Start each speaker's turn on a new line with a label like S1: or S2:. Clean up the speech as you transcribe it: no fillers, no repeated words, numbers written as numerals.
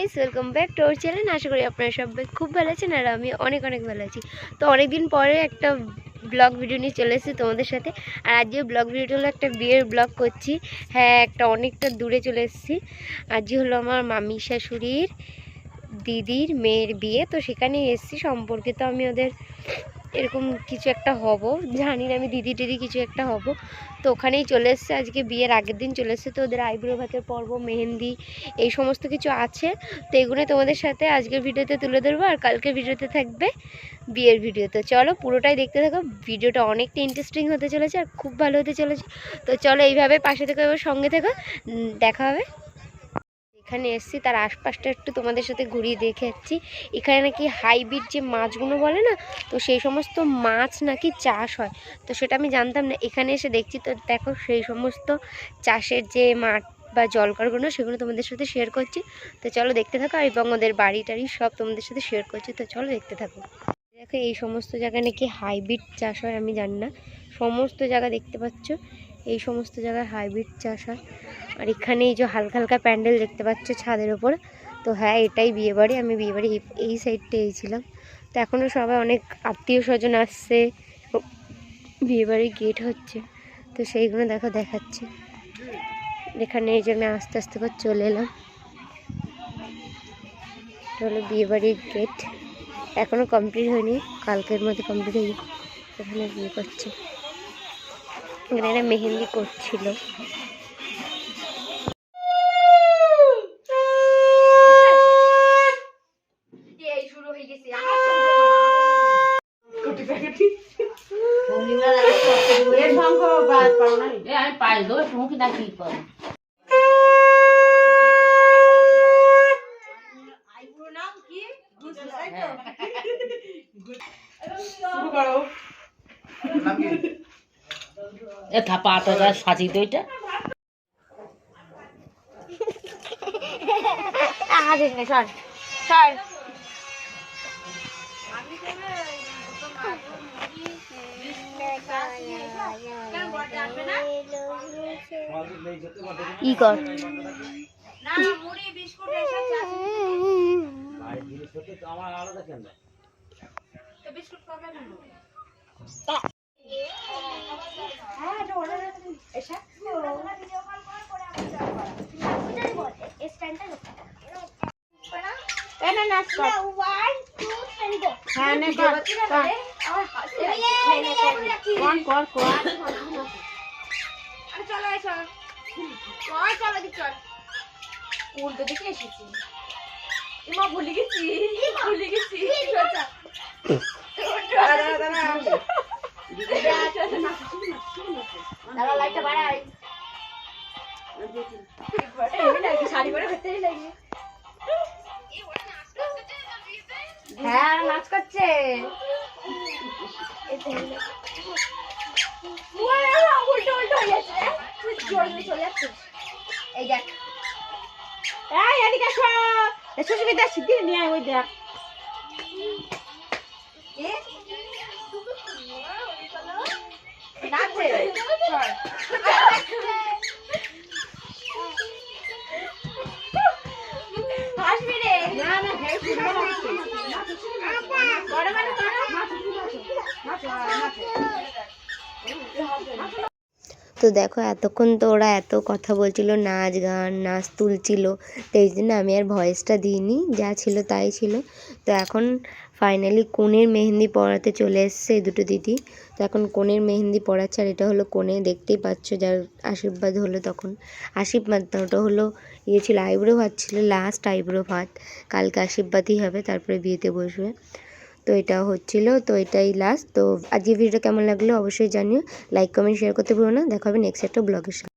S1: Guys, welcome back to our channel. আশা করি আপনারা সবাই খুব ভালো আছেন আর আমি অনেক ভালো আছি। তো অনেকদিন পরে একটা ব্লগ ভিডিও নিয়ে চলে এসেছি তোমাদের সাথে। আর আজকে ব্লগ ভিডিওটা হলো একটা বিয়ের ব্লগ করছি। হ্যাঁ, একটা অনেকটা দূরে চলে এসেছি। আজকে হলো আমার মামি শাশুড়ির দিদির মেয়ের বিয়ে, তো সেখানে এসেছি। সম্পর্কে তো আমি ওদের এরকম কিছু একটা হব, জানি না, আমি দিদি কিছু একটা হব। তো ওখানেই চলে এসছে, আজকে বিয়ের আগের দিন চলে এসছে। তো ওদের আইব্রো ভাতের পর্ব, মেহেন্দি, এই সমস্ত কিছু আছে। তো এগুলো তোমাদের সাথে আজকের ভিডিওতে তুলে ধরবো, আর কালকের ভিডিওতে থাকবে বিয়ের ভিডিও। তো চলো পুরোটাই দেখতে থাকো, ভিডিওটা অনেকটা ইন্টারেস্টিং হতে চলেছে আর খুব ভালো হতে চলেছে। তো চলো এইভাবে পাশে থেকে এবার সঙ্গে থেকো, দেখা হবে। এখানে এসেছি, তার আশপাশটা একটু তোমাদের সাথে ঘুরিয়ে দেখে যাচ্ছি। এখানে নাকি হাইব্রিড যে মাছগুলো বলে না, তো সেই সমস্ত মাছ নাকি চাষ হয়। তো সেটা আমি জানতাম না, এখানে এসে দেখছি। তো দেখো সেই সমস্ত চাষের যে মাঠ বা জলকারগুলো, সেগুলো তোমাদের সাথে শেয়ার করছি। তো চলো দেখতে থাকো, এবং ওদের বাড়ি টাড়ি সব তোমাদের সাথে শেয়ার করছি। তো চলো দেখতে থাকো। দেখো এই সমস্ত জায়গায় নাকি হাইব্রিড চাষ হয়, আমি জানি না। সমস্ত জায়গা দেখতে পাচ্ছ, এই সমস্ত জায়গায় হাইব্রিড চাষ হয়। আর এখানে এই যে হালকা হালকা প্যান্ডেল দেখতে পাচ্ছ ছাদের ওপর। তো হ্যাঁ, এটাই বিয়েবাড়ি। আমি বিয়েবাড়ি এই সাইডটা ছিলাম। তো এখনও সবাই অনেক আত্মীয় স্বজন আসছে, বিয়েবাড়ির গেট হচ্ছে। তো সেইগুলো দেখো দেখাচ্ছে। এখানে এই যে আমি আস্তে আস্তে করে চলে এলাম। এটা হলো বিয়েবাড়ির গেট, এখনও কমপ্লিট হয়নি, কালকের মধ্যে কমপ্লিট হয়ে যাবে। এখানে বিয়ে করছে, এখানে মেহেন্দি করছিল।
S2: সাজি তো এটা
S1: ই কর উল্টো দিকে এসেছি। ইমা ভুলে গেছি। দাঁড়া লাইটটা বাড়াই। শাড়ি পরে ভেতরেই লাগে। হ্যাঁ, নাচ করছে। উল্টো হয়ে যাচ্ছে, চলে যাচ্ছে। এই দেখ, এদিকে সুস্মিতা সিদ্ধি নিয়ে ওই দেখ। তো দেখো এতক্ষণ তো ওরা এত কথা বলছিল, নাচ গান, নাচ তুলছিল। তো এই জন্য আমি আর ভয়েসটা দিইনি, যা ছিল তাই ছিল। তো এখন ফাইনালি কনের মেহেন্দি পরাতে চলে এসছে এই দুটো দিদি। তো এখন কনের মেহেন্দি পরাচ্ছে, আর এটা হলো কনে, দেখতেই পাচ্ছ, যার আশীর্বাদ হলো তখন। আশীর্বাদ না, ওটা হলো ছিল আইব্রো ভাত, ছিল লাস্ট আইব্রো ভাত। কালকে আশীর্বাদই হবে, তারপরে বিয়েতে বসবে। তো এটা হচ্ছিল, তো এটাই লাস্ট। তো আজকে ভিডিওটা কেমন লাগলো অবশ্যই জানিও, লাইক কমেন্ট শেয়ার করতে ভুলো না। দেখা হবে নেক্সট একটা ব্লগের সাথে।